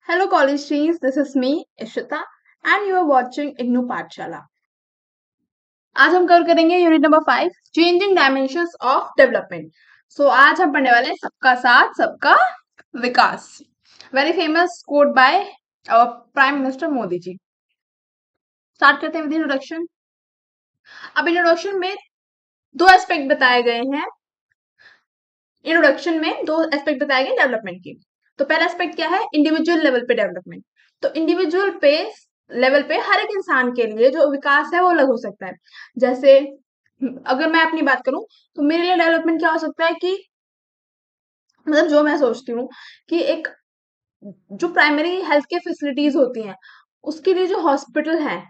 Hello college students, this is me, Ishita, and you are watching IGNU पाठशाला। आज हम cover करेंगे unit number 5 changing dimensions of development. आज हम पढ़ने वाले हैं सबका साथ सबका विकास, very famous quote by our prime minister Modi ji. Start करते हैं विद इंट्रोडक्शन। अब इंट्रोडक्शन में दो एस्पेक्ट बताए गए हैं। इंट्रोडक्शन में दो एस्पेक्ट बताए गए डेवलपमेंट के। तो पहला एस्पेक्ट क्या है? इंडिविजुअल लेवल पे डेवलपमेंट। तो इंडिविजुअल पे लेवल पे हर एक इंसान के लिए जो विकास है वो अलग हो सकता है। जैसे अगर मैं अपनी बात करूं तो मेरे लिए डेवलपमेंट क्या हो सकता है कि मतलब जो मैं सोचती हूँ कि एक जो प्राइमरी हेल्थ केयर फैसिलिटीज होती हैं उसके लिए जो हॉस्पिटल है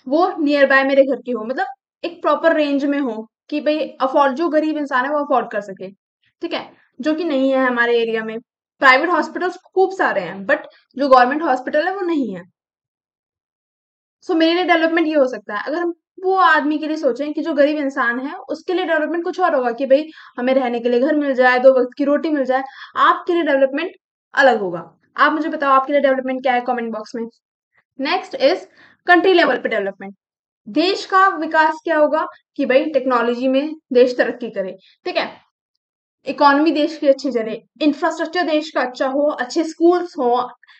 वो नियर बाय मेरे घर की हो, मतलब एक प्रॉपर रेंज में हो कि भाई अफोर्ड जो गरीब इंसान है वो अफोर्ड कर सके। ठीक है, जो कि नहीं है हमारे एरिया में। प्राइवेट हॉस्पिटल्स खूब सारे हैं बट जो गवर्नमेंट हॉस्पिटल है वो नहीं है। सो मेरे लिए डेवलपमेंट ये हो सकता है। अगर हम वो आदमी के लिए सोचें कि जो गरीब इंसान है उसके लिए डेवलपमेंट कुछ और होगा कि भाई हमें रहने के लिए घर मिल जाए, दो वक्त की रोटी मिल जाए। आपके लिए डेवलपमेंट अलग होगा। आप मुझे बताओ आपके लिए डेवलपमेंट क्या है कमेंट बॉक्स में। नेक्स्ट इज कंट्री लेवल पे डेवलपमेंट। देश का विकास क्या होगा कि भाई टेक्नोलॉजी में देश तरक्की करे। ठीक है, इकोनॉमी देश की अच्छी चले, इंफ्रास्ट्रक्चर देश का अच्छा हो, अच्छे स्कूल्स हो,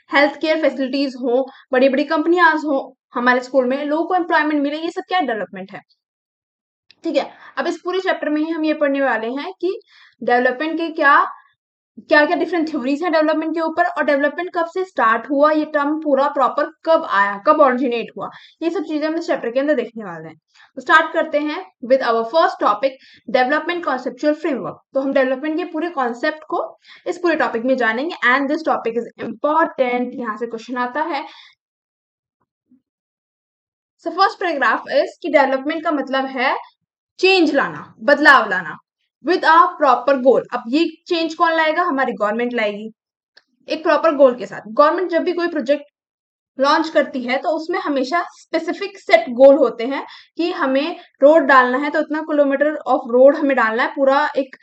हेल्थ केयर फैसिलिटीज हो, बड़ी बड़ी कंपनियां हो हमारे स्कूल में, लोगों को एम्प्लॉयमेंट मिले। ये सब क्या डेवलपमेंट है। ठीक है, अब इस पूरे चैप्टर में ही हम ये पढ़ने वाले हैं कि डेवलपमेंट के क्या क्या क्या डिफरेंट थ्योरीज हैं डेवलपमेंट के ऊपर, और डेवलपमेंट कब से स्टार्ट हुआ, ये टर्म पूरा प्रॉपर कब आया, कब ऑरिजिनेट हुआ। ये सब चीजें हम इस चैप्टर के अंदर देखने वाले हैं। तो स्टार्ट करते हैं with our first topic, development conceptual framework. तो हम डेवलपमेंट के पूरे कॉन्सेप्ट को इस पूरे टॉपिक में जानेंगे and this topic is important. यहाँ से क्वेश्चन आता है। सो फर्स्ट पैराग्राफ इज कि डेवलपमेंट का मतलब है चेंज लाना, बदलाव लाना विद अ प्रॉपर गोल। अब ये चेंज कौन लाएगा? हमारी गवर्नमेंट लाएगी एक प्रॉपर गोल के साथ। गवर्नमेंट जब भी कोई प्रोजेक्ट लॉन्च करती है तो उसमें हमेशा स्पेसिफिक सेट गोल होते हैं कि हमें रोड डालना है तो इतना किलोमीटर ऑफ रोड हमें डालना है। पूरा एक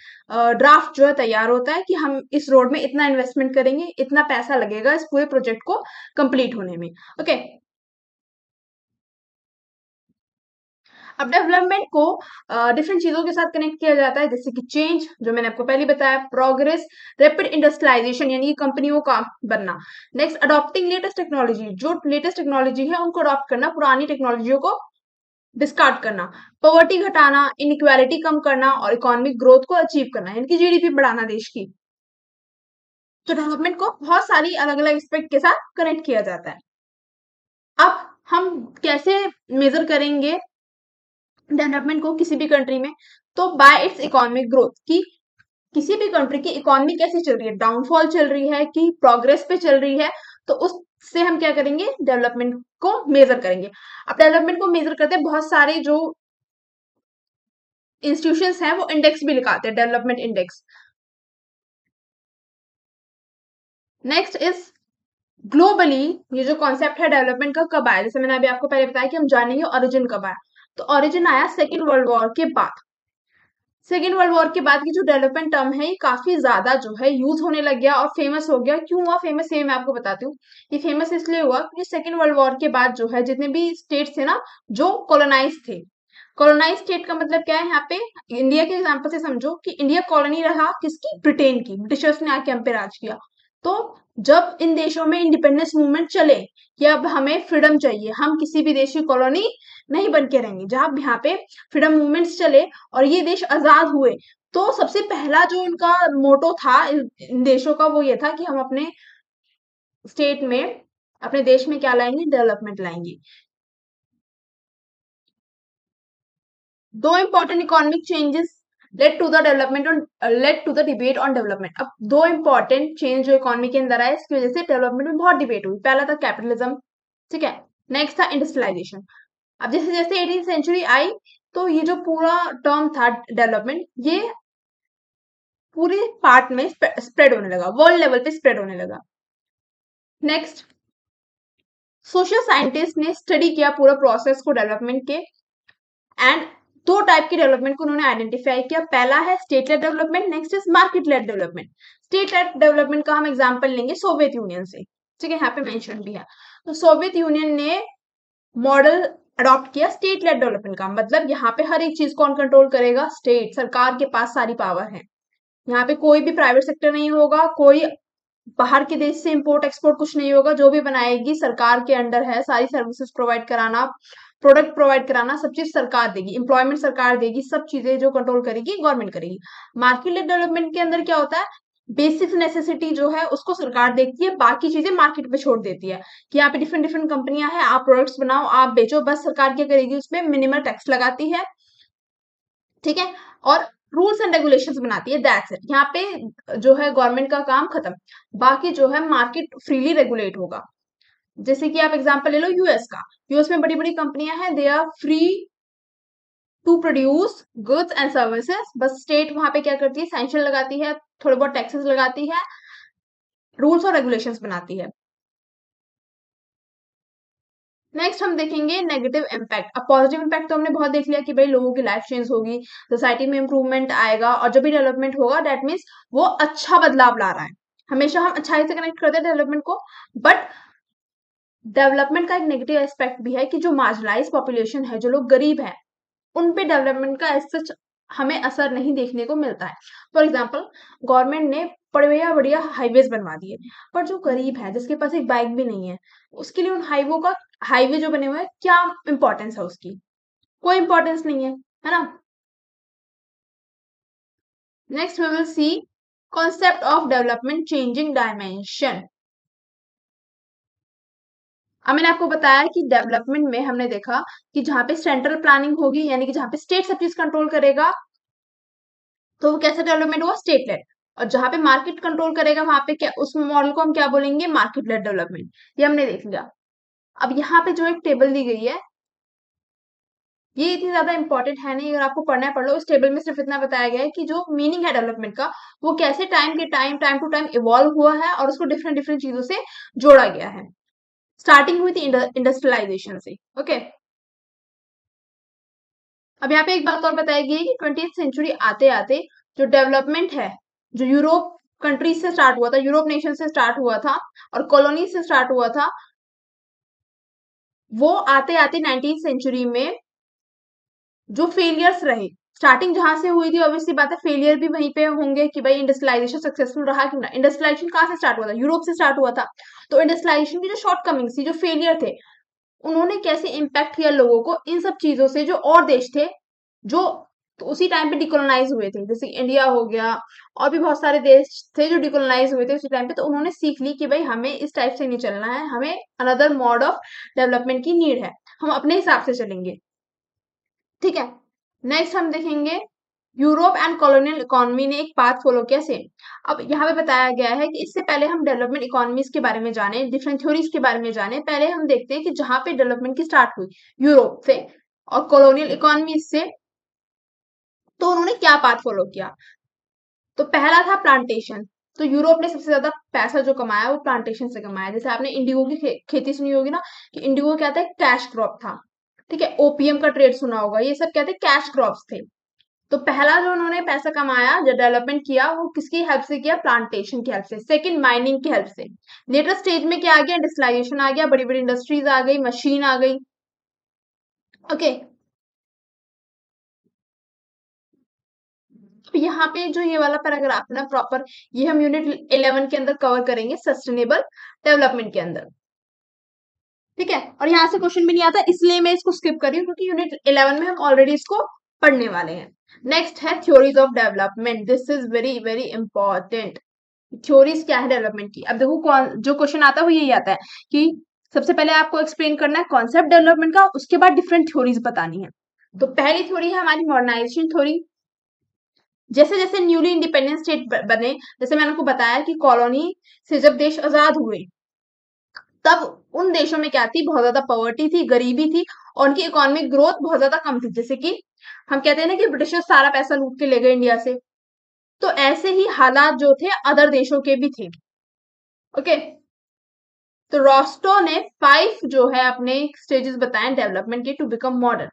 ड्राफ्ट जो है तैयार होता है कि हम इस रोड में इतना इन्वेस्टमेंट करेंगे, इतना पैसा लगेगा इस पूरे प्रोजेक्ट को कंप्लीट होने में। ओके, अब डेवलपमेंट को डिफरेंट चीजों के साथ कनेक्ट किया जाता है, जैसे कि चेंज जो मैंने आपको पहले बताया, प्रोग्रेस, रैपिड इंडस्ट्रियलाइजेशन यानी कि कंपनियों का बनना। नेक्स्ट अडॉप्टिंग लेटेस्ट टेक्नोलॉजी, जो लेटेस्ट टेक्नोलॉजी है उनको अडॉप्ट करना, पुरानी टेक्नोलॉजियों को डिस्कार्ड करना। पॉवर्टी घटाना, इनइक्वालिटी कम करना और इकोनॉमिक ग्रोथ को अचीव करना यानी कि जीडीपी बढ़ाना देश की। तो डेवलपमेंट को बहुत सारी अलग अलग एस्पेक्ट के साथ कनेक्ट किया जाता है। अब हम कैसे मेजर करेंगे डेवलपमेंट को किसी भी कंट्री में? तो बाय इट्स इकोनॉमिक ग्रोथ, की किसी भी कंट्री की इकोनॉमी कैसी चल रही है, डाउनफॉल चल रही है कि प्रोग्रेस पे चल रही है, तो उससे हम क्या करेंगे? डेवलपमेंट को मेजर करेंगे। अब डेवलपमेंट को मेजर करते हैं बहुत सारे जो इंस्टीट्यूशंस हैं वो इंडेक्स भी निकालते हैं, development index. Next is globally, ये जो कॉन्सेप्ट है डेवलपमेंट का कब आया, जैसे मैंने अभी आपको पहले बताया कि हम जानेंगे ओरिजिन कब आया। तो ओरिजिन आया सेकेंड वर्ल्ड वॉर के बाद। सेकेंड वर्ल्ड वॉर के बाद की जो डेवलपमेंट टर्म है ये काफी ज्यादा जो है यूज होने लग गया और फेमस हो गया। क्यों हुआ फेमस, ये मैं आपको बताती हूँ। ये फेमस इसलिए हुआ क्योंकि सेकेंड वर्ल्ड वॉर के बाद जो है जितने भी स्टेट्स थे ना जो कॉलोनाइज थे, कॉलोनाइज स्टेट का मतलब क्या है यहाँ पे, इंडिया के एग्जांपल से समझो कि इंडिया कॉलोनी रहा किसकी? ब्रिटेन की। ब्रिटिशर्स ने आके हम पे राज किया। तो जब इन देशों में इंडिपेंडेंस मूवमेंट चले कि अब हमें फ्रीडम चाहिए, हम किसी भी देश की कॉलोनी नहीं बन के रहेंगे, जहां यहाँ पे फ्रीडम मूवमेंट्स चले और ये देश आजाद हुए, तो सबसे पहला जो उनका मोटो था इन देशों का वो ये था कि हम अपने स्टेट में, अपने देश में क्या लाएंगे? डेवलपमेंट लाएंगे। दो important economic changes led to the development और led to the debate on development. अब दो इंपॉर्टेंट चेंज जो इकोनॉमी के अंदर आए इसकी वजह से डेवलपमेंट में बहुत डिबेट हुई। पहला था कैपिटलिज्म, ठीक है। नेक्स्ट था इंडस्ट्रियलाइजेशन। अब जैसे जैसे 18th सेंचुरी आई तो ये जो पूरा टर्म था डेवलपमेंट, ये पूरे पार्ट में स्प्रेड होने लगा, वर्ल्ड लेवल पे स्प्रेड होने लगा। नेक्स्ट, सोशल साइंटिस्ट ने स्टडी किया पूरा प्रोसेस को डेवलपमेंट के, एंड दो टाइप के डेवलपमेंट को उन्होंने आइडेंटिफाई किया। पहला है state lead development, next is market lead development. State lead development का हम एग्जांपल लेंगे सोवियत यूनियन से। ठीक है, यहाँ पे मेंशन भी है। तो सोवियत यूनियन ने मॉडल अडॉप्ट किया स्टेट लेड डेवलपमेंट का, मतलब यहाँ पे हर एक चीज कौन कंट्रोल करेगा? स्टेट, सरकार के पास सारी पावर है। यहाँ पे कोई भी प्राइवेट सेक्टर नहीं होगा, कोई बाहर के देश से इंपोर्ट एक्सपोर्ट कुछ नहीं होगा, जो भी बनाएगी सरकार के अंडर है, सारी सर्विसेज प्रोवाइड कराना, प्रोडक्ट प्रोवाइड कराना, सब चीज सरकार देगी, एम्प्लॉयमेंट सरकार देगी, सब चीजें जो कंट्रोल करेगी गवर्नमेंट करेगी। मार्केट लेड डेवलपमेंट के अंदर क्या होता है? बेसिक नेसेसिटी जो है उसको सरकार देखती है, बाकी चीजें मार्केट पे छोड़ देती है कि यहाँ पे डिफरेंट डिफरेंट कंपनियां हैं, आप प्रोडक्ट्स बनाओ, आप बेचो, बस सरकार क्या करेगी? उसमें मिनिमल टैक्स लगाती है, ठीक है, और रूल्स एंड रेगुलेशंस बनाती है, दैट्स इट। यहाँ पे जो है गवर्नमेंट का काम खत्म, बाकी जो है मार्केट फ्रीली रेगुलेट होगा। जैसे कि आप एग्जांपल ले लो यूएस का, यूएस में बड़ी बड़ी कंपनियां हैं, they are free to produce goods and services, बस स्टेट वहां पे क्या करती है? सैंक्शन लगाती है, थोड़े बहुत टैक्सेस लगाती है, रूल्स और रेगुलेशंस बनाती है। नेक्स्ट हम देखेंगे नेगेटिव इम्पैक्ट। अब पॉजिटिव इम्पैक्ट तो हमने बहुत देख लिया कि भाई लोगों की लाइफ चेंज होगी, सोसाइटी में इंप्रूवमेंट आएगा, और जब भी डेवलपमेंट होगा दैट मीन्स वो अच्छा बदलाव ला रहा है। हमेशा हम अच्छाई से कनेक्ट करते हैं डेवलपमेंट को, बट डेवलपमेंट का एक नेगेटिव एस्पेक्ट भी है कि जो मार्जिनलाइज पॉपुलेशन है, जो लोग गरीब हैं, उन पे डेवलपमेंट का एज सच हमें असर नहीं देखने को मिलता है। फॉर एग्जाम्पल, गवर्नमेंट ने बढ़िया बढ़िया हाईवेज बनवा दिए, पर जो गरीब है, जिसके पास एक बाइक भी नहीं है, उसके लिए उन हाईवे जो बने हुए हैं, क्या इंपॉर्टेंस है उसकी? कोई इंपॉर्टेंस नहीं है ना? Next we will see concept of development changing dimension. अब मैंने आपको बताया कि डेवलपमेंट में हमने देखा कि जहां पे सेंट्रल प्लानिंग होगी, यानी कि जहां पे स्टेट सब चीज कंट्रोल करेगा, तो वो कैसा डेवलपमेंट हुआ? State lead. और जहां पे मार्केट कंट्रोल करेगा, वहां पे क्या, उस मॉडल को हम क्या बोलेंगे? Market lead development. ये हमने देख लिया। अब यहाँ पे जो एक टेबल दी गई है, ये इतनी ज्यादा इंपॉर्टेंट है नहीं, अगर आपको पढ़ना है पढ़ लो। इस टेबल में सिर्फ इतना बताया गया है कि जो मीनिंग है डेवलपमेंट का, वो कैसे टाइम टू टाइम इवॉल्व हुआ है, और उसको डिफरेंट डिफरेंट चीजों से जोड़ा गया है, स्टार्टिंग हुई थी इंडस्ट्रियलाइजेशन से। ओके, अब यहाँ पे एक बात और बताई गई है कि 20th सेंचुरी आते आते जो डेवलपमेंट है, जो यूरोप कंट्रीज से स्टार्ट हुआ था, यूरोप नेशन से स्टार्ट हुआ था, और कॉलोनी से स्टार्ट हुआ था, वो आते आते 19th सेंचुरी में जो फेलियर्स रहे, स्टार्टिंग जहां से हुई थी, ऑब्वियसली बात है फेलियर भी वहीं पे होंगे कि भाई इंडस्ट्रियलाइजेशन सक्सेसफुल रहा कि ना। इंडस्ट्रियलाइजेशन कहाँ से स्टार्ट हुआ था? यूरोप से स्टार्ट हुआ था। तो इंडस्ट्रियलाइजेशन की जो शॉर्ट कमिंग्स थी, जो फेलियर थे, उन्होंने कैसे इम्पैक्ट किया लोगों को? इन सब चीजों से जो और देश थे, जो तो उसी टाइम पे डिकोलोनाइज हुए थे, जैसे इंडिया हो गया, और भी बहुत सारे देश थे जो डिकोलोनाइज हुए थे उसी टाइम पे, तो उन्होंने सीख ली कि भाई हमें इस टाइप से नहीं चलना है, हमें अनदर मोड ऑफ डेवलपमेंट की नीड है, हम अपने हिसाब से चलेंगे। ठीक है, नेक्स्ट हम देखेंगे यूरोप एंड कॉलोनियल इकोनॉमी ने एक पाथ फॉलो किया सेम। अब यहाँ पे बताया गया है कि इससे पहले हम डेवलपमेंट इकोनॉमीज के बारे में जाने, डिफरेंट थ्योरीज के बारे में जाने, पहले हम देखते हैं कि जहां पे डेवलपमेंट की स्टार्ट हुई यूरोप से और कॉलोनियल इकोनॉमीज से, तो उन्होंने क्या पाथ फॉलो किया? तो पहला था प्लांटेशन। तो यूरोप ने सबसे ज्यादा पैसा जो कमाया वो प्लांटेशन से कमाया। जैसे आपने इंडिगो की खेती सुनी होगी ना, कि इंडिगो क्या था? एक कैश क्रॉप था। ठीक है, ओपीएम का ट्रेड सुना होगा, ये सब क्या थे? कैश क्रॉप्स थे। तो पहला जो उन्होंने पैसा कमाया, जो डेवलपमेंट किया, वो किसकी हेल्प से किया? प्लांटेशन की हेल्प से। सेकंड, माइनिंग की हेल्प से। लेटर स्टेज में क्या आ गया? इंडस्ट्रियलाइजेशन आ गया, बड़ी बड़ी इंडस्ट्रीज आ गई, मशीन आ गई। ओके, तो यहाँ पे जो ये वाला पैराग्राफ है ना प्रॉपर, ये हम यूनिट 11 के अंदर कवर करेंगे, सस्टेनेबल डेवलपमेंट के अंदर। ठीक है, और यहाँ से क्वेश्चन भी नहीं आता, इसलिए मैं इसको स्किप कर रही हूँ, क्योंकि यूनिट 11 में हम ऑलरेडी इसको पढ़ने वाले हैं। नेक्स्ट है theories of development. This is very very important. Theories क्या है डेवलपमेंट की? अब देखो, कौन जो क्वेश्चन आता है वो यही आता है कि सबसे पहले आपको एक्सप्लेन करना है कॉन्सेप्ट डेवलपमेंट का, उसके बाद डिफरेंट थ्योरीज बतानी है। तो पहली थ्योरी है हमारी मॉडर्नाइजेशन थ्योरी। जैसे जैसे न्यूली इंडिपेंडेंट स्टेट बने, जैसे मैंने आपको बताया कि कॉलोनी से जब देश आजाद हुए, तब उन देशों में क्या थी? बहुत ज्यादा पॉवर्टी थी, गरीबी थी, और उनकी इकोनॉमिक ग्रोथ बहुत ज्यादा कम थी। जैसे कि हम कहते हैं ना कि ब्रिटिशर्स सारा पैसा लूट के ले गए इंडिया से, तो ऐसे ही हालात जो थे अदर देशों के भी थे। ओके, तो रॉस्टो ने 5 जो है अपने स्टेजेस बताए डेवलपमेंट के टू बिकम मॉडर्न।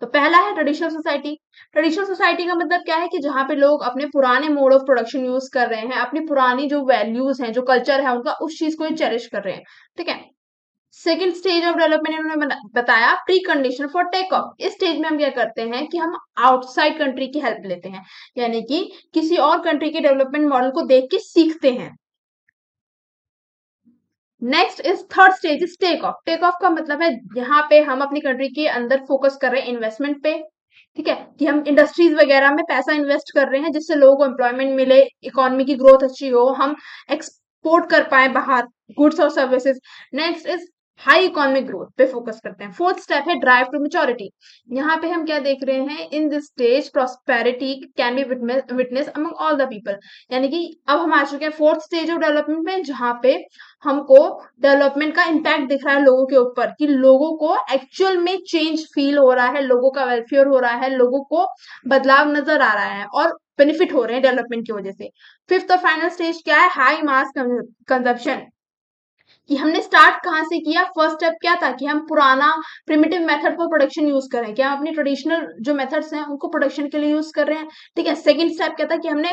तो पहला है ट्रेडिशनल सोसाइटी। ट्रेडिशनल सोसाइटी का मतलब क्या है कि जहाँ पे लोग अपने पुराने मोड ऑफ प्रोडक्शन यूज कर रहे हैं, अपनी पुरानी जो वैल्यूज हैं, जो कल्चर है उनका, उस चीज को ही चेरिश कर रहे हैं। ठीक है। सेकेंड स्टेज ऑफ डेवलपमेंट इन्होंने बताया pre condition for take off. इस स्टेज में हम क्या करते हैं कि हम आउटसाइड कंट्री की हेल्प लेते हैं, यानी कि किसी और कंट्री के डेवलपमेंट मॉडल को देख के सीखते हैं। Next is third stage is take off. Take off का मतलब है यहाँ पे हम अपनी कंट्री के अंदर फोकस कर रहे हैं इन्वेस्टमेंट पे। ठीक है, कि हम इंडस्ट्रीज वगैरह में पैसा इन्वेस्ट कर रहे हैं जिससे लोगों को एम्प्लॉयमेंट मिले, इकोनॉमी की ग्रोथ अच्छी हो, हम एक्सपोर्ट कर पाए बाहर गुड्स और services. Next is high economic growth पे फोकस करते हैं। फोर्थ स्टेप है ड्राइव टू मेच्योरिटी। यहाँ पे हम क्या देख रहे हैं, in this stage prosperity can be witness among all the people. यानी कि अब हम आ चुके हैं फोर्थ स्टेज ऑफ डेवलपमेंट में, जहाँ पे हमको डेवलपमेंट का इम्पैक्ट दिख रहा है लोगों के ऊपर, कि लोगों को एक्चुअल में चेंज फील हो रहा है, लोगों का वेलफेयर हो रहा है, लोगों को बदलाव नजर आ रहा है और बेनिफिट हो रहे हैं डेवलपमेंट की वजह से। फिफ्थ और फाइनल स्टेज क्या है, हाई मास कंजप्शन। कि हमने स्टार्ट कहाँ से किया, फर्स्ट स्टेप क्या था कि हम पुराना primitive method for production use कर रहे हैं, क्या हम अपनी ट्रेडिशनल जो मेथड्स हैं उनको प्रोडक्शन के लिए यूज कर रहे हैं। ठीक है। सेकंड स्टेप क्या था कि हमने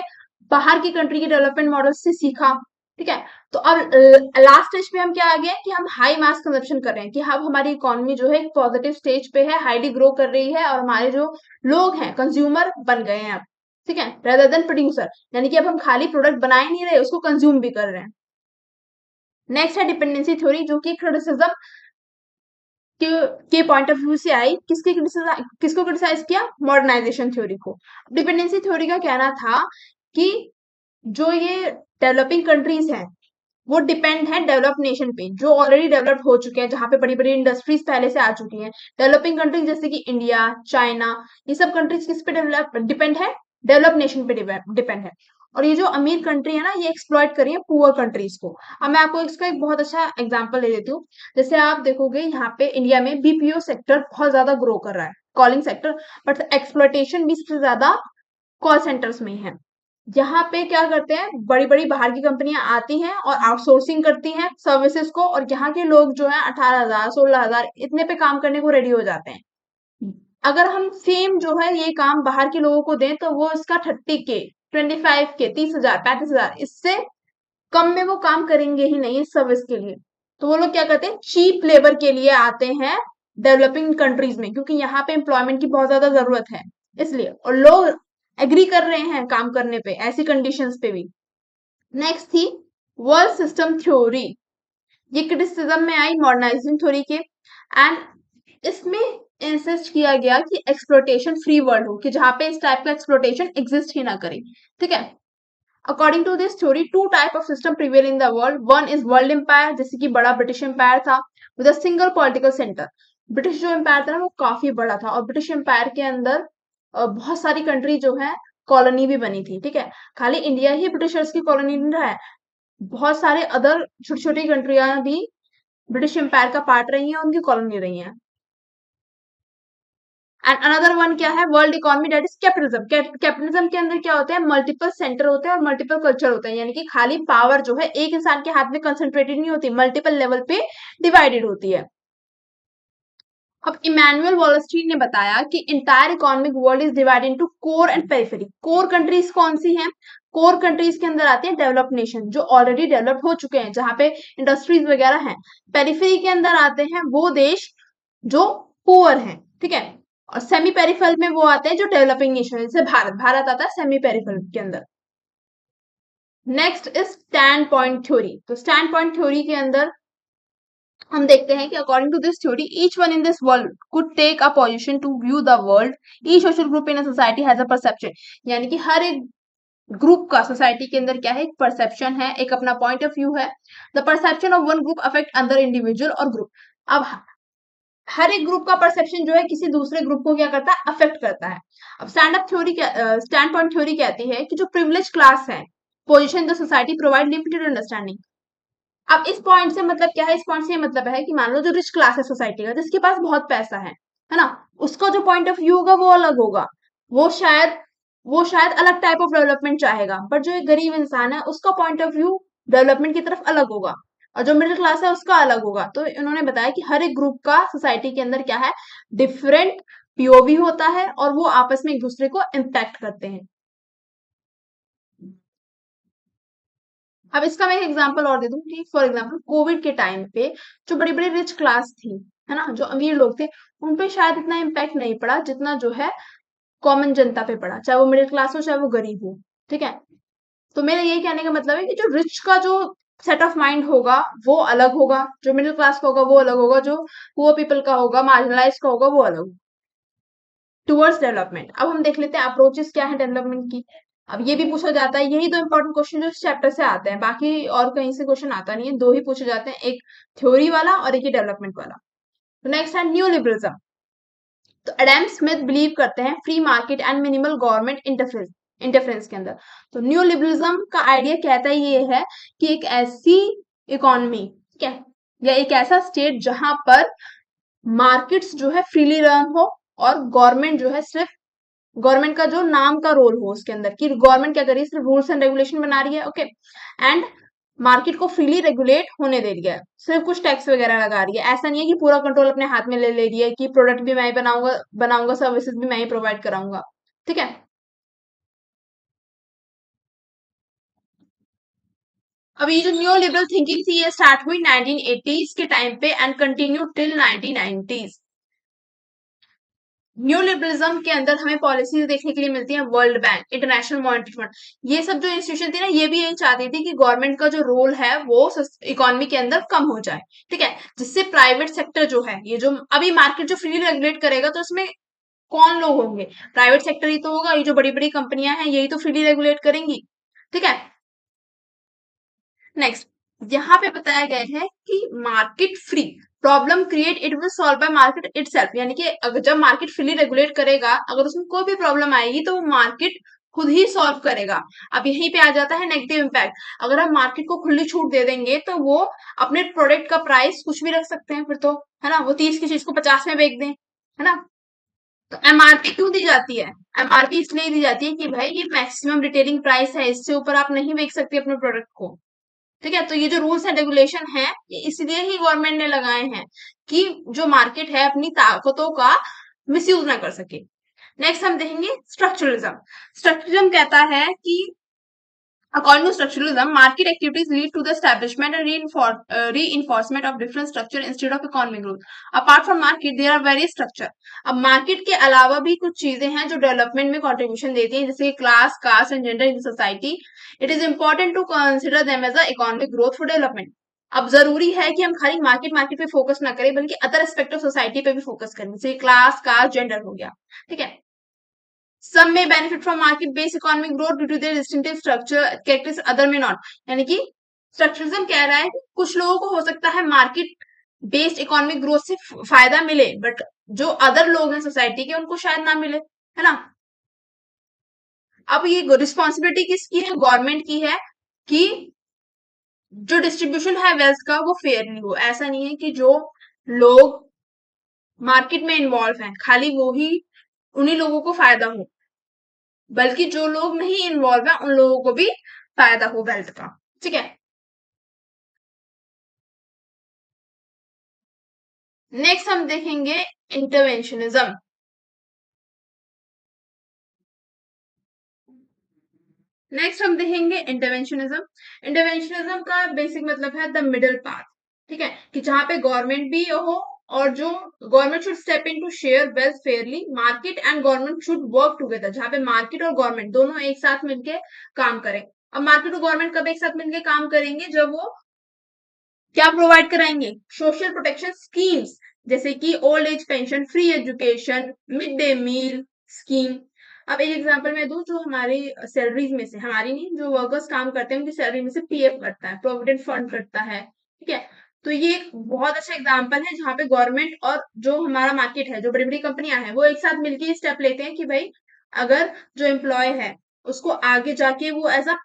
बाहर की कंट्री के डेवलपमेंट मॉडल से सीखा। ठीक है। तो अब लास्ट स्टेज पे हम क्या आ गए कि हम हाई मास कंजप्शन कर रहे हैं, कि अब हमारी इकोनॉमी जो है एक पॉजिटिव स्टेज पे है, हाईली ग्रो कर रही है और हमारे जो लोग हैं कंज्यूमर बन गए हैं अब। ठीक है, रेदर देन प्रोड्यूसर, यानी कि अब हम खाली प्रोडक्ट बना ही नहीं रहे, उसको कंज्यूम भी कर रहे हैं। नेक्स्ट है डिपेंडेंसी थ्योरी, जो कि क्रिटिसिज्म के पॉइंट ऑफ व्यू से आई। किसको क्रिटिसाइज किया, मॉडर्नाइजेशन थ्योरी को। डिपेंडेंसी थ्योरी का कहना था कि जो ये डेवलपिंग कंट्रीज हैं वो डिपेंड है डेवलप नेशन पे, जो ऑलरेडी डेवलप्ड हो चुके हैं, जहां पे बड़ी बड़ी इंडस्ट्रीज पहले से आ चुकी हैं। डेवलपिंग कंट्रीज जैसे कि इंडिया, चाइना, ये सब कंट्रीज किस पे डेवलप डिपेंड है, डेवलप नेशन पे डिपेंड है। और ये जो अमीर कंट्री है ना, ये एक्सप्लॉइट कर रही है पुअर कंट्रीज को। अब मैं आपको इसका एक बहुत अच्छा एग्जांपल दे देती हूँ। जैसे आप देखोगे यहाँ पे इंडिया में बीपीओ सेक्टर बहुत ज्यादा ग्रो कर रहा है, कॉलिंग सेक्टर, बट एक्सप्लॉइटेशन भी सबसे ज्यादा कॉल सेंटर्स में ही है। यहाँ पे क्या करते हैं, बड़ी बड़ी बाहर की कंपनियां आती हैं और आउटसोर्सिंग करती हैं सर्विसेज को, और यहाँ के लोग जो है 18,000 16,000 इतने पे काम करने को रेडी हो जाते हैं। अगर हम सेम जो है ये काम बाहर के लोगों को दें तो वो इसका 30K 25K 30,000 35,000 इससे कम में वो काम करेंगे ही नहीं इस सर्विस के लिए। तो वो लोग क्या करते हैं, चीप लेबर के लिए आते हैं डेवलपिंग कंट्रीज में, क्योंकि यहाँ पे एम्प्लॉयमेंट की बहुत ज्यादा जरूरत है इसलिए, और लोग एग्री कर रहे हैं काम करने पे ऐसी कंडीशंस पे भी। नेक्स्ट थी वर्ल्ड सिस्टम थ्योरी। ये क्रिटिसिज्म में आई मॉडर्नाइजेशन थ्योरी के, एंड इसमें इंसिस्ट किया गया कि एक्सप्लोटेशन फ्री वर्ल्ड हो, कि जहां पे इस टाइप का एक्सप्लोटेशन एग्जिस्ट ही ना करे। ठीक है। According to this theory two type of system prevail in the world. One is world empire, जैसे कि बड़ा ब्रिटिश एम्पायर था with a single political centre. British जो एम्पायर था ना वो काफी बड़ा था, और ब्रिटिश एम्पायर के अंदर बहुत सारी कंट्री जो है कॉलोनी भी बनी थी। ठीक है, खाली इंडिया ही ब्रिटिशर्स की कॉलोनी नहीं रहा है, बहुत सारे अदर छोटी छोटी कंट्रियां भी ब्रिटिश एम्पायर का पार्ट रही हैं, उनकी कॉलोनी रही हैं। एंड अनदर वन क्या है, world economy, that is capitalism. Capitalism के अंदर क्या होते हैं, मल्टीपल सेंटर होते हैं और मल्टीपल कल्चर होते हैं, यानी कि खाली पावर जो है एक इंसान के हाथ में कंसंट्रेटेड नहीं होती, मल्टीपल लेवल पे डिवाइडेड होती है। अब इमैनुअल वॉलस्टीन ने बताया कि entire economic world is divided into core and periphery. Core countries कौन सी हैं, कोर कंट्रीज के अंदर आते हैं डेवलप नेशन जो ऑलरेडी डेवलप हो चुके हैं, जहां पे इंडस्ट्रीज वगैरह हैं। पेरिफेरी के अंदर आते हैं वो देश जो पुअर हैं। ठीक है, और सेमी पेरिफेरल में वो आते हैं जो डेवलपिंग नेशन, जैसे भारत आता है सेमी पेरिफेरल के अंदर। Next is standpoint theory. तो स्टैंड पॉइंट थ्योरी के अंदर हम देखते हैं कि according to this theory each one in this world could take a position to view the world. Each social group in a society has a perception, यानी कि हर एक ग्रुप का सोसाइटी के अंदर क्या है, एक परसेप्शन है, एक अपना पॉइंट ऑफ व्यू है। The perception of one group affect other individual और ग्रुप। अब हर एक ग्रुप का परसेप्शन जो है किसी दूसरे ग्रुप को क्या करता है, अफेक्ट करता है। अब स्टैंड पॉइंट थ्योरी कहती है कि जो प्रिविलेज क्लास है position in the society provide limited understanding. अब इस पॉइंट से मतलब क्या है, इस पॉइंट से ये मतलब है कि मान लो जो रिच क्लास है सोसाइटी का, जिसके पास बहुत पैसा है ना, उसका जो पॉइंट ऑफ व्यू होगा वो अलग होगा, वो शायद वो शायद अलग टाइप ऑफ डेवलपमेंट चाहेगा, बट जो एक गरीब इंसान है उसका पॉइंट ऑफ व्यू डेवलपमेंट की तरफ अलग होगा, और जो मिडिल क्लास है उसका अलग होगा। तो इन्होंने बताया कि हर एक ग्रुप का सोसाइटी के अंदर क्या है, डिफरेंट पीओवी होता है और वो आपस में एक दूसरे को इम्पैक्ट करते हैं। अब इसका मैं एक एग्जांपल और दे दूं कि फॉर एग्जांपल कोविड के टाइम पे जो बड़ी बड़ी रिच क्लास थी, है ना, जो अमीर लोग थे, उन पे शायद इतना इम्पैक्ट नहीं पड़ा जितना जो है कॉमन जनता पे पड़ा, चाहे वो मिडिल क्लास हो चाहे वो गरीब हो। ठीक है, तो मेरा यही कहने का मतलब है कि जो रिच का जो सेट ऑफ माइंड होगा वो अलग होगा, जो मिडिल क्लास का होगा वो अलग होगा, जो पुअर पीपल का होगा, मार्जिनलाइज का होगा, वो अलग होगा टुवर्ड्स डेवलपमेंट। अब हम देख लेते हैं अप्रोचेस क्या है डेवलपमेंट की। अब ये भी पूछा जाता है, यही दो इंपॉर्टेंट क्वेश्चन जो इस चैप्टर से आते हैं, बाकी और कहीं से क्वेश्चन आता नहीं है, दो ही पूछे जाते हैं, एक थ्योरी वाला और एक ही डेवलपमेंट वाला। तो नेक्स्ट है न्यू लिबरलिज्म। तो एडम स्मिथ बिलीव करते हैं free market and minimal government interference के अंदर। तो न्यू लिबरलिज्म का आइडिया कहता ये है कि एक ऐसी इकोनॉमी, ठीक है, या एक ऐसा स्टेट जहां पर मार्केट्स जो है फ्रीली रन हो और गवर्नमेंट जो है सिर्फ गवर्नमेंट का जो नाम का रोल हो उसके अंदर, कि गवर्नमेंट क्या कर रही है, सिर्फ रूल्स एंड रेगुलेशन बना रही है, ओके, एंड मार्केट को फ्रीली रेगुलेट होने दे रही है, सिर्फ कुछ टैक्स वगैरह लगा रही है। ऐसा नहीं है कि पूरा कंट्रोल अपने हाथ में ले रही है कि प्रोडक्ट भी मैं ही बनाऊंगा सर्विसेज भी मैं ही प्रोवाइड कराऊंगा। ठीक है, अब ये जो न्यू लिबरल थिंकिंग थी ये स्टार्ट हुई 1980s के टाइम पे and continue till 1990s। New liberalism के अंदर हमें पॉलिसीज देखने के लिए मिलती है, world bank, international monetary fund, ये सब जो इंस्टीट्यूशन थी ना, ये भी यही चाहती थी कि गवर्नमेंट का जो रोल है वो इकोनॉमी के अंदर कम हो जाए। ठीक है, जिससे प्राइवेट सेक्टर जो है, ये जो अभी मार्केट जो फ्री रेगुलेट करेगा तो उसमें कौन लोग होंगे, प्राइवेट सेक्टर ही तो होगा, ये जो बड़ी बड़ी कंपनियां हैं यही तो फ्रीली रेगुलेट करेंगी। ठीक है, नेक्स्ट, यहाँ पे बताया गया है कि market free problem create it will solve by market itself, यानी कि अगर जब मार्केट फ्री रेगुलेट करेगा, अगर उसमें कोई भी प्रॉब्लम आएगी तो वो मार्केट खुद ही सॉल्व करेगा। अब यहीं पे आ जाता है नेगेटिव इम्पैक्ट, अगर हम मार्केट को खुली छूट दे देंगे तो वो अपने प्रोडक्ट का प्राइस कुछ भी रख सकते हैं फिर तो, है ना, वो 30 की चीज को 50 में बेच दें, है ना। तो एमआरपी क्यों दी जाती है, एमआरपी इसलिए दी जाती है कि भाई ये मैक्सिमम रिटेलिंग प्राइस है, इससे ऊपर आप नहीं बेच सकते अपने प्रोडक्ट को। ठीक है, तो ये जो रूल्स एंड रेगुलेशन है ये इसलिए ही गवर्नमेंट ने लगाए हैं कि जो मार्केट है अपनी ताकतों का मिसयूज ना कर सके। नेक्स्ट हम देखेंगे स्ट्रक्चरलिज्म। स्ट्रक्चरलिज्म कहता है कि according to structuralism, market activities lead to the establishment and reinforcement of different structure instead of economic growth. Apart from market, there are various structure. अब market के अलावा भी कुछ चीजें हैं जो डेवलपमेंट में कंट्रीब्यूशन देती हैं, जैसे class, caste and gender in society. It is important to consider them as a economic growth for development. अब जरूरी है कि हम खाली मार्केट पे फोकस ना करें, बल्कि अदर एस्पेक्ट ऑफ सोसाइटी पे भी फोकस करें, जैसे क्लास, कास्ट, जेंडर हो गया। ठीक है, some may benefit from market based economic growth due to their distinctive structure characteristics, other may not। यानी कि स्ट्रक्चरलिज्म कह रहा है कि कुछ लोगों को हो सकता है मार्केट बेस्ड इकोनॉमिक ग्रोथ से फायदा मिले, बट जो अदर लोग हैं सोसाइटी के उनको शायद ना मिले, है ना। अब ये रिस्पॉन्सिबिलिटी किसकी है, गवर्नमेंट की है कि जो डिस्ट्रीब्यूशन है वेल्थ का वो फेयरली हो। ऐसा नहीं है कि जो लोग मार्केट में इन्वॉल्व हैं खाली वो ही उन्हीं लोगों को फायदा हो, बल्कि जो लोग नहीं इन्वॉल्व है उन लोगों को भी फायदा हो वेल्थ का। ठीक है, नेक्स्ट हम देखेंगे इंटरवेंशनिज्म। नेक्स्ट हम देखेंगे इंटरवेंशनिज्म। इंटरवेंशनिज्म का बेसिक मतलब है द मिडल पाथ। ठीक है, कि जहां पे गवर्नमेंट भी हो और जो government should step in to share wealth fairly, market and government should work together, जहां पे मार्केट और गवर्नमेंट दोनों एक साथ मिलके काम करें। अब मार्केट और गवर्नमेंट कब एक साथ मिलकर काम करेंगे, जब वो क्या प्रोवाइड कराएंगे, सोशल प्रोटेक्शन स्कीम्स, जैसे कि old age pension, free education, mid day meal scheme. अब एक एग्जांपल मैं दूं, जो हमारी सैलरीज में से, हमारी नहीं, जो वर्कर्स काम करते हैं उनकी सैलरी में से पीएफ कटता है, प्रोविडेंट फंड कटता है। ठीक है, तो ये एक बहुत अच्छा एग्जाम्पल है जहाँ पे गवर्नमेंट और जो हमारा मार्केट है, जो बड़ी बड़ी कंपनियां हैं, वो एक साथ मिलकर स्टेप लेते हैं कि भाई अगर जो एम्प्लॉय है उसको आगे जाके वो एज अ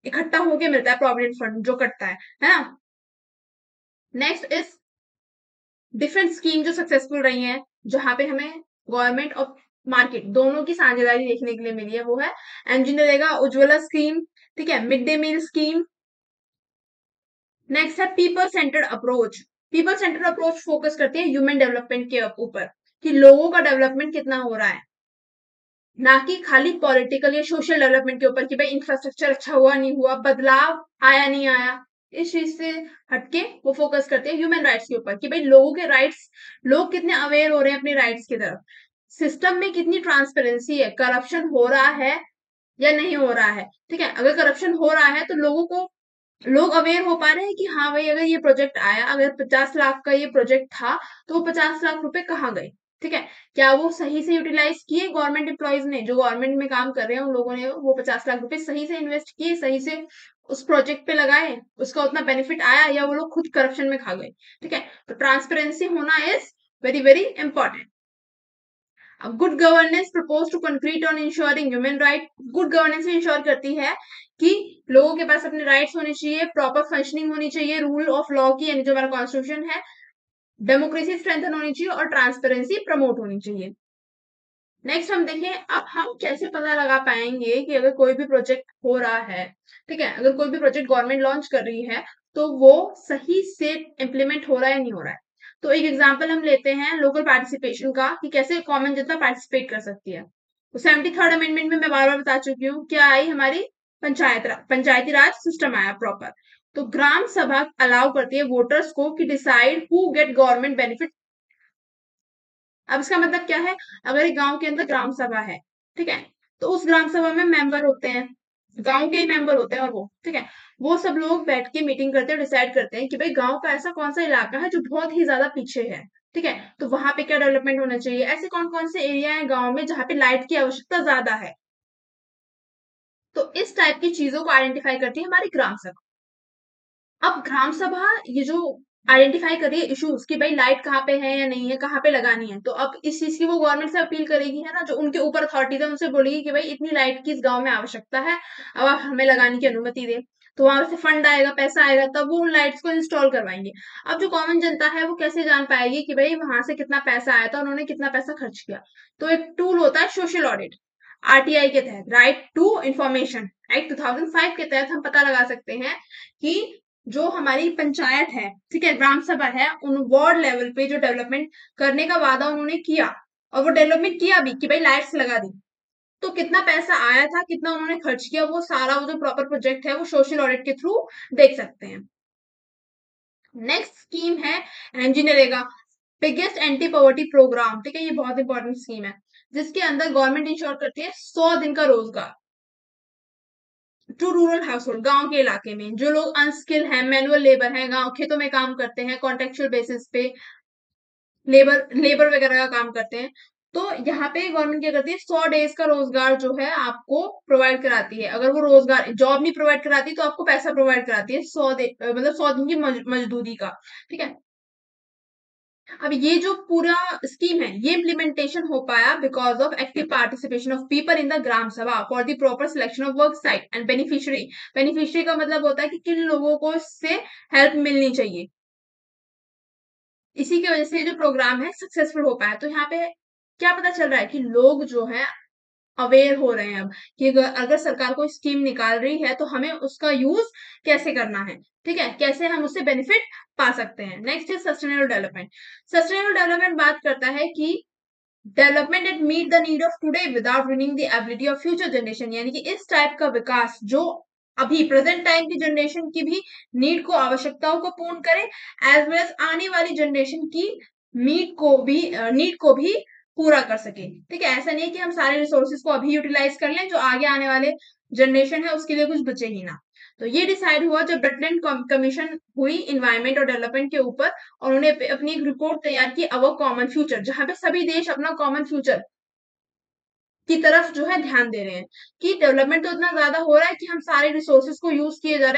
इकट्ठा होके मिलता है प्रोविडेंट फंड जो कटता है ना। नेक्स्ट इज डिफरेंट स्कीम जो सक्सेसफुल रही हैं, जहां पे हमें गवर्नमेंट और मार्केट दोनों की साझेदारी देखने के लिए मिली है, वो है एमजी उज्ज्वला स्कीम। ठीक है, mid day meal scheme. Next है people centered approach. People centered approach focus करती है ह्यूमन डेवलपमेंट के ऊपर, कि लोगों का डेवलपमेंट कितना हो रहा है, ना कि खाली पॉलिटिकल या सोशल डेवलपमेंट के ऊपर कि भाई इंफ्रास्ट्रक्चर अच्छा हुआ नहीं हुआ, बदलाव आया नहीं आया। इस चीज से हटके वो फोकस करते हैं ह्यूमन राइट्स के ऊपर कि भाई लोगों के राइट्स, लोग कितने अवेयर हो रहे हैं अपने राइट्स की तरफ, सिस्टम में कितनी ट्रांसपेरेंसी है, करप्शन हो रहा है या नहीं हो रहा है। ठीक है, अगर करप्शन हो रहा है तो लोग अवेयर हो पा रहे हैं कि हाँ भाई, अगर ये प्रोजेक्ट आया, अगर 50 लाख का ये प्रोजेक्ट था, तो वो 50 लाख रुपए कहाँ गए। ठीक है, क्या वो सही से यूटिलाइज किए गवर्नमेंट एम्प्लॉयज ने, जो गवर्नमेंट में काम कर रहे हैं उन लोगों ने वो 50 लाख रुपए सही से इन्वेस्ट किए, सही से उस प्रोजेक्ट पे लगाए, उसका उतना बेनिफिट आया, या वो लोग खुद करप्शन में खा गए। ठीक है, तो ट्रांसपेरेंसी होना इज वेरी वेरी इंपॉर्टेंट। अब good governance propose to concrete on ensuring human right. Good governance ensure करती है कि लोगों के पास अपने राइट्स होने चाहिए, प्रॉपर फंक्शनिंग होनी चाहिए रूल ऑफ लॉ की, यानी जो हमारा कॉन्स्टिट्यूशन है, डेमोक्रेसी स्ट्रेंथन होनी चाहिए और ट्रांसपेरेंसी प्रमोट होनी चाहिए। नेक्स्ट हम देखें, अब हम कैसे पता लगा पाएंगे कि अगर कोई भी प्रोजेक्ट हो रहा है, ठीक है, अगर कोई भी प्रोजेक्ट गवर्नमेंट लॉन्च कर रही है तो वो सही से इम्प्लीमेंट हो रहा है नहीं हो रहा है। तो एक एग्जांपल हम लेते हैं लोकल पार्टिसिपेशन का, कि कैसे कॉमन जनता पार्टिसिपेट कर सकती है। तो 73rd अमेंडमेंट में मैं बार बार बता चुकी हूँ, क्या आई हमारी पंचायती राज सिस्टम आया प्रॉपर। तो ग्राम सभा अलाउ करती है वोटर्स को कि decide who get government benefit. अब इसका मतलब क्या है, अगर एक गांव के अंदर ग्राम सभा है, ठीक है, तो उस ग्राम सभा में मेंबर होते हैं, गांव के ही मेंबर होते हैं, और वो ठीक है, वो सब लोग बैठ के मीटिंग करते हैं, डिसाइड करते हैं कि भाई गांव का ऐसा कौन सा इलाका है जो बहुत ही ज्यादा पीछे है। ठीक है, तो वहां पे क्या डेवलपमेंट होना चाहिए, ऐसे कौन कौन से एरिया है गांव में जहाँ पे लाइट की आवश्यकता ज्यादा है। तो इस टाइप की चीजों को आइडेंटिफाई करती है हमारी ग्राम सभा। अब ग्राम सभा ये जो आइडेंटिफाई कर रही है इश्यूज कि भाई लाइट कहाँ पे है या नहीं है, कहाँ पे लगानी है, तो अब इस चीज की वो गवर्नमेंट से अपील करेगी, है ना, जो उनके ऊपर अथॉरिटीज है उनसे बोलेगी कि भाई इतनी लाइट की इस गांव में आवश्यकता है, अब आप हमें लगाने की अनुमति दें। तो वहां से फंड आएगा, पैसा आएगा, तब वो उन लाइट्स को इंस्टॉल करवाएंगे। अब जो कॉमन जनता है वो कैसे जान पाएगी कि भाई वहां से कितना पैसा आया था, उन्होंने कितना पैसा खर्च किया। तो एक टूल होता है सोशल ऑडिट, आरटीआई के तहत, राइट टू इंफॉर्मेशन एक्ट 2005 के तहत हम पता लगा सकते हैं कि जो हमारी पंचायत है, ठीक है, ग्राम सभा है, उन वार्ड लेवल पे जो डेवलपमेंट करने का वादा उन्होंने किया, और वो डेवलपमेंट किया भी कि भाई लाइट्स लगा दी, तो कितना पैसा आया था, कितना उन्होंने खर्च किया, वो सारा वो जो प्रॉपर प्रोजेक्ट है वो सोशल ऑडिट के थ्रू देख सकते हैं। नेक्स्ट स्कीम है एनजीनरेगा, बिगेस्ट एंटी पॉवर्टी प्रोग्राम। ठीक है, ये बहुत इंपॉर्टेंट स्कीम है, जिसके अंदर गवर्नमेंट इंश्योर करती है 100 दिन का रोजगार टू रूरल हाउस होल्ड, गांव के इलाके में जो लोग अनस्किल हैं, मैनुअल लेबर हैं, गांव खेतों में काम करते हैं, कॉन्ट्रेक्चुअल बेसिस पे लेबर लेबर वगैरह का काम करते हैं। तो यहाँ पे गवर्नमेंट क्या करती है, 100 डेज का रोजगार जो है आपको प्रोवाइड कराती है। अगर वो रोजगार जॉब नहीं प्रोवाइड कराती तो आपको पैसा प्रोवाइड कराती है, 100 दिन की मजदूरी का। ठीक है, अब ये जो पूरा स्कीम है ये इम्प्लीमेंटेशन हो पाया because of active participation of people in the gram sabha for the proper selection of work site and beneficiary. Beneficiary का मतलब होता है कि किन लोगों को इससे हेल्प मिलनी चाहिए। इसी की वजह से जो प्रोग्राम है सक्सेसफुल हो पाया। तो यहाँ पे क्या पता चल रहा है कि लोग जो है अवेयर हो रहे हैं अब, कि अगर सरकार कोई स्कीम निकाल रही है तो हमें उसका यूज कैसे करना है, ठीक है, कैसे हम उससे बेनिफिट पा सकते हैं। नेक्स्ट है सस्टेनेबल डेवलपमेंट। सस्टेनेबल डेवलपमेंट बात करता है कि development at meet the need of today without ruining the ability of future generation, यानी कि इस टाइप का विकास जो अभी प्रेजेंट टाइम की जनरेशन की भी नीड को, आवश्यकताओं को पूर्ण करे, एज वेल एज आने वाली जनरेशन की नीड को भी पूरा कर सके। ठीक है, ऐसा नहीं है कि हम सारे रिसोर्सेज को अभी यूटिलाइज कर लें, जो आगे आने वाले जनरेशन है उसके लिए कुछ बचे ही ना। तो ये डिसाइड हुआ जब ब्रिटेन कमीशन हुई इन्वायरमेंट और डेवलपमेंट के ऊपर, और उन्होंने अपनी एक रिपोर्ट तैयार की, अवर कॉमन फ्यूचर, जहां पे सभी देश अपना कॉमन फ्यूचर की तरफ जो है ध्यान दे रहे हैं, कि डेवलपमेंट तो इतना ज्यादा हो रहा है कि हम सारे रिसोर्सेज को यूज किए जा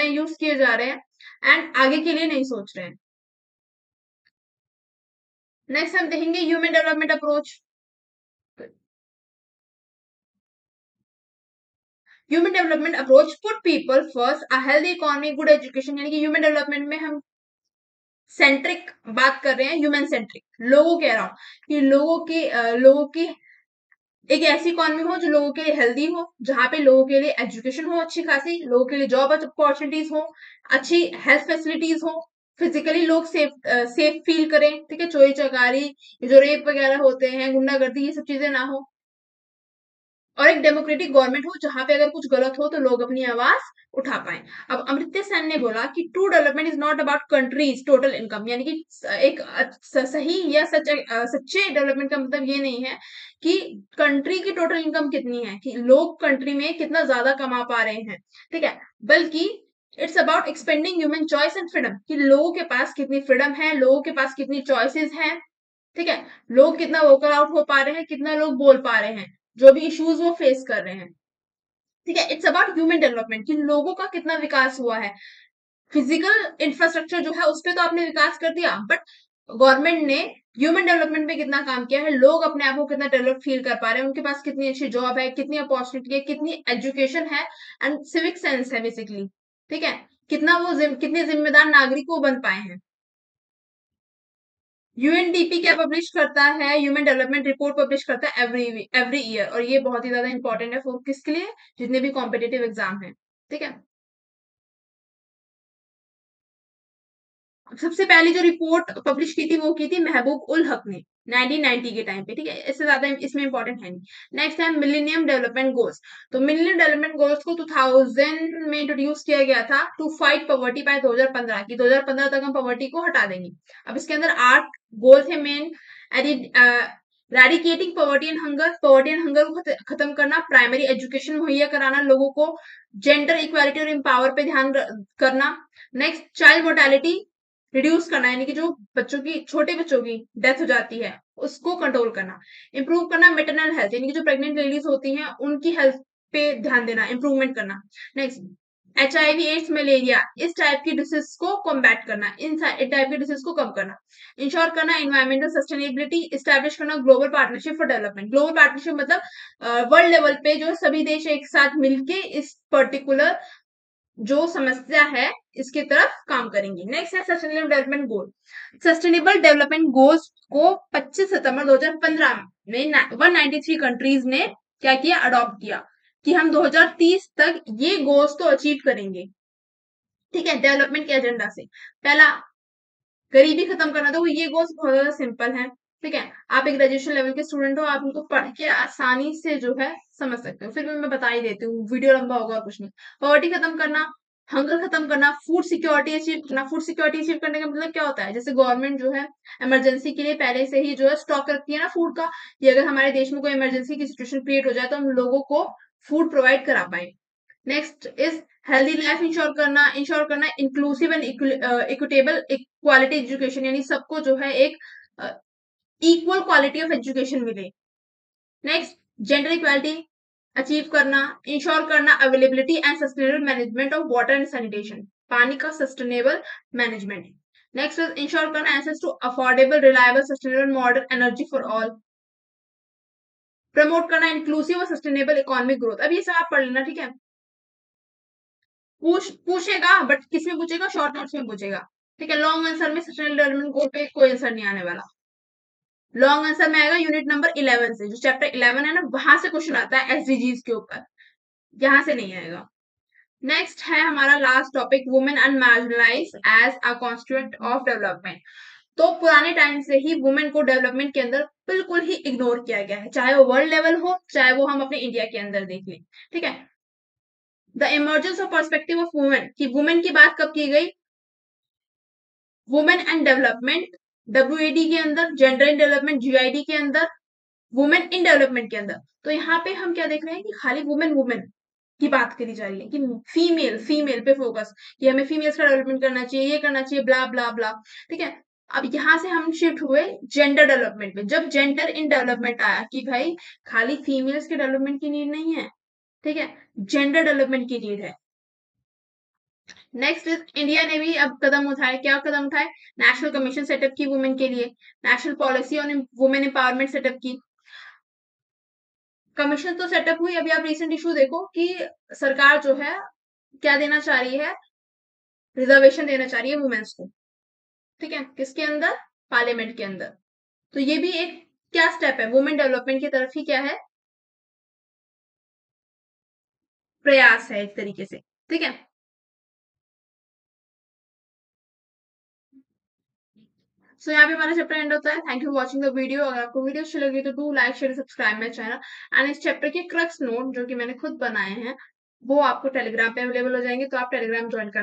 रहे हैं एंड आगे के लिए नहीं सोच रहे हैं। नेक्स्ट हम देखेंगे human development approach. Human development approach put people first, a healthy economy, good education, यानी कि ह्यूमन डेवलपमेंट में हम सेंट्रिक बात कर रहे हैं, ह्यूमन सेंट्रिक, लोगों कह रहा हूं कि लोगों की एक ऐसी इकोनॉमी हो जो लोगों के लिए हेल्दी हो, जहां पे लोगों के लिए एजुकेशन हो अच्छी खासी, लोगों के लिए जॉब अपॉर्चुनिटीज हो, अच्छी हेल्थ फैसिलिटीज हो, फिजिकली लोग सेफ सेफ फील करें, ठीक है, चोरी चकारी, ये जो रेप वगैरह होते हैं, गुंडागर्दी, ये सब चीजें ना हो, और एक डेमोक्रेटिक गवर्नमेंट हो जहां पे अगर कुछ गलत हो तो लोग अपनी आवाज उठा पाए। अब अमर्त्य सेन ने बोला कि true development is not about countries total income, यानी कि एक सही या सच्चे डेवलपमेंट का मतलब ये नहीं है कि कंट्री की टोटल इनकम कितनी है, कि लोग कंट्री में कितना ज्यादा कमा पा रहे हैं, ठीक है, बल्कि it's about expanding human choice and freedom, कि लोगों के पास कितनी फ्रीडम है, लोगों के पास कितनी चॉइसेस हैं, ठीक है, लोग कितना वोकल आउट हो पा रहे हैं, कितना लोग बोल पा रहे हैं, जो भी इश्यूज वो फेस कर रहे हैं, ठीक है। इट्स अबाउट ह्यूमन डेवलपमेंट, कि लोगों का कितना विकास हुआ है। फिजिकल इंफ्रास्ट्रक्चर जो है उस पर तो आपने विकास कर दिया, बट गवर्नमेंट ने ह्यूमन डेवलपमेंट पे कितना काम किया है, लोग अपने आप को कितना डेवलप फील कर पा रहे हैं, उनके पास कितनी अच्छी जॉब है, कितनी अपॉर्चुनिटी है, कितनी एजुकेशन है, एंड सिविक सेंस है बेसिकली, ठीक है, कितना वो कितने जिम्मेदार नागरिक वो बन पाए हैं। यूएनडीपी क्या पब्लिश करता है, ह्यूमन डेवलपमेंट रिपोर्ट पब्लिश करता है एवरी एवरी ईयर, और ये बहुत ही ज्यादा इंपॉर्टेंट है फॉर किसके लिए, जितने भी कॉम्पिटेटिव एग्जाम है, ठीक है। सबसे पहली जो रिपोर्ट पब्लिश की थी वो की थी महबूब उल हक ने 1990 के टाइम पे, ठीक है, इससे ज्यादा इसमें इंपॉर्टेंट है नहीं। नेक्स्ट है मिलेनियम डेवलपमेंट गोल्स। तो मिलेनियम डेवलपमेंट गोल्स को 2000 में इंट्रोड्यूस किया गया था टू फाइट पॉवर्टी बाय 2015, की 2015 तक हम पॉवर्टी को हटा देंगे। अब इसके अंदर 8 गोल थे main. Eradicating poverty and hunger, poverty and hunger को खत्म करना, प्राइमरी एजुकेशन मुहैया कराना लोगों को, जेंडर इक्वालिटी और एम्पावर पे ध्यान करना। नेक्स्ट चाइल्ड मोर्टेलिटी रिड्यूस करना, यानी कि जो बच्चों की, छोटे बच्चों की डेथ हो जाती है उसको कंट्रोल करना। इंप्रूव करना मेटरनल हेल्थ, यानी कि जो प्रेग्नेंट लेडीज होती हैं उनकी हेल्थ पे ध्यान देना, इंप्रूवमेंट करना। नेक्स्ट HIV एड्स मलेरिया, इस टाइप की डिसीज को कॉम्बैट करना, इन टाइप की डिसीज को कम करना। इंश्योर करना एनवायरमेंटल सस्टेनेबिलिटी, इस्टेब्लिश करना global partnership for development. Global partnership मतलब वर्ल्ड लेवल पे जो सभी देश एक साथ मिलके इस पर्टिकुलर जो समस्या है इसकी तरफ काम करेंगी। नेक्स्ट है sustainable development goal. Sustainable development goals को 25 सितंबर 2015 में 193 कंट्रीज ने क्या किया, अडॉप्ट किया, कि हम 2030 तक ये गोल्स तो अचीव करेंगे, ठीक है, डेवलपमेंट के एजेंडा से। पहला गरीबी खत्म करना, तो ये गोल्स बहुत ज्यादा सिंपल है, ठीक है, आप एक ग्रेजुएशन लेवल के स्टूडेंट हो, आप उनको पढ़ के आसानी से जो है समझ सकते हो, फिर भी मैं बता ही देती हूँ, वीडियो लंबा होगा और कुछ नहीं। पॉवर्टी खत्म करना, हंगर खत्म करना, फूड सिक्योरिटी अचीव करना। फूड सिक्योरिटी अचीव करने का मतलब क्या होता है, जैसे गवर्नमेंट जो है इमरजेंसी के लिए पहले से ही जो है स्टॉक रखती है ना फूड का, कि अगर हमारे देश में कोई इमरजेंसी की सिचुएशन क्रिएट हो जाए तो हम लोगों को फूड प्रोवाइड करा पाए। Next is healthy life ensure करना inclusive and equitable quality education, यानी सबको जो है एक इक्वल क्वालिटी ऑफ एजुकेशन मिले। नेक्स्ट जेंडर इक्वालिटी अचीव करना, इंश्योर करना availability and sustainable management of water and sanitation, पानी का sustainable management. Next is ensure करना access to affordable reliable sustainable modern energy for all. Promote करना inclusive और sustainable economic growth. अब ये सब आप पढ़ लेना, ठीक है, पूछेगा बट किसमें पूछेगा, शॉर्ट नोट्स में पूछेगा, ठीक है। लॉन्ग आंसर में सस्टेनेबल डेवलपमेंट गोल पे कोई आंसर नहीं आने वाला। लॉन्ग आंसर में आएगा यूनिट नंबर 11 से, जो चैप्टर 11 है ना, वहां से क्वेश्चन आता है एसडीजीज के ऊपर, यहां से नहीं आएगा। नेक्स्ट है हमारा last topic, women and marginalise as a constituent of development. तो पुराने टाइम से ही वुमेन को डेवलपमेंट के अंदर बिल्कुल ही इग्नोर किया गया है, चाहे वो वर्ल्ड लेवल हो, चाहे वो हम अपने इंडिया के अंदर देख लें, ठीक है। The emergence of perspective of women, की वुमेन की बात कब की गई, वुमेन एंड डेवलपमेंट, WAD के अंदर, जेंडर इन डेवलपमेंट GID के अंदर, वुमेन इन डेवलपमेंट के अंदर। तो यहाँ पे हम क्या देख रहे हैं कि खाली वुमेन वुमेन की बात करी जा रही है, कि फीमेल फीमेल पे फोकस, कि हमें फीमेल्स का डेवलपमेंट करना चाहिए, ये करना चाहिए, ब्ला ब्ला ब्ला, ठीक है। अब यहाँ से हम शिफ्ट हुए जेंडर डेवलपमेंट में, जब जेंडर इन डेवलपमेंट आया कि भाई खाली फीमेल्स के डेवलपमेंट की नीड नहीं है, ठीक है, जेंडर डेवलपमेंट की नीड है। नेक्स्ट इज इंडिया ने भी अब कदम उठाए, क्या कदम उठाए, नेशनल कमीशन सेटअप की वुमेन के लिए, national policy on women empowerment setup की। कमीशन तो सेटअप हुई, अभी आप रिसेंट इशू देखो कि सरकार जो है क्या देना चाह रही है, रिजर्वेशन देना चाह रही है वुमेन्स को, ठीक है, किसके अंदर, पार्लियामेंट के अंदर। तो ये भी एक क्या स्टेप है, वुमेन डेवलपमेंट की तरफ ही क्या है, प्रयास है एक तरीके से, ठीक है। सो यहाँ पे हमारा चैप्टर एंड होता है। Thank you for watching the video. अगर आपको वीडियो अच्छी लगी तो do like share subscribe my channel. And इस चैप्टर के क्रक्स नोट जो कि मैंने खुद बनाए हैं वो आपको टेलीग्राम पे अवेलेबल हो जाएंगे, तो आप टेलीग्राम ज्वाइन कर